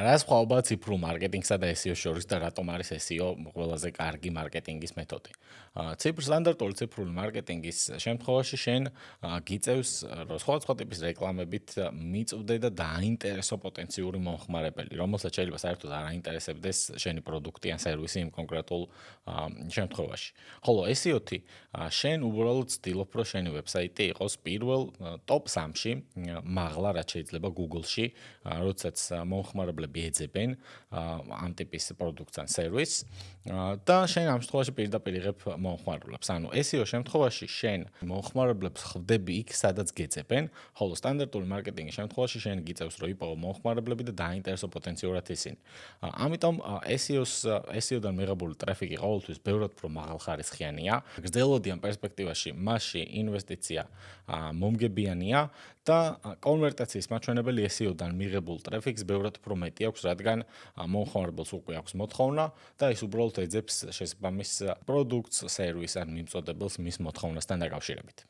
რა სხვაობაა ციფრულ მარკეტინგსა და SEO-ს შორის და რატომ არის SEO ყველაზე კარგი მარკეტინგის მეთოდი? სტანდარტული ციფრული მარკეტინგის შემთხვევაში შენ გიწევს რომ სხვადასხვა ტიპის რეკლამებით მიწვდე და დააინტერესო პოტენციური მომხმარებელი, რომელსაც შეიძლება საერთოდ არ აინტერესებდეს შენი პროდუქტი ან სერვისი იმ კონკრეტულ შემთხვევაში. ხოლო SEO-თი შენ უბრალოდ ცდილობ, რომ შენი ვებსაიტი იყოს პირველ ტოპ 3-ში, მაღლა რაც შეიძლება Google-ში, როდესაც მომხმარებლები ეძებენ ამ ტიპის პროდუქტს ან სერვისს და შენ ამ შემთხვევაში პირდაპირ იღებ მომხმარებლებს. ანუ SEO შემთხვევაში შენ მომხმარებლებს ხვდები იქ, სადაც გეძებენ, ხოლო სტანდარტული მარკეტინგის შემთხვევაში შენ გიწევს, რომ იპოვო მომხმარებლები და დააინტერესო პოტენციურად ისინი. ამიტომ SEO-დან მიღებული ტრაფიკი ყოველთვის ბევრად უფრო მაღალხარისხიანია. გრძელვადიან პერსპექტივაში მასში ინვესტიცია მომგებიანია და კონვერტაციის მაჩვენებელი SEO-დან მიღებულ ტრაფიკს ბევრად უფრო მეტი აქვს, რადგან მომხმარებელს უკვე აქვს მოთხოვნა და ის უბრალოდ ეძებს შესაბამის პროდუქტს, სერვისს ან მიმწოდებელს მის მოთხოვნასთან დაკავშირებით.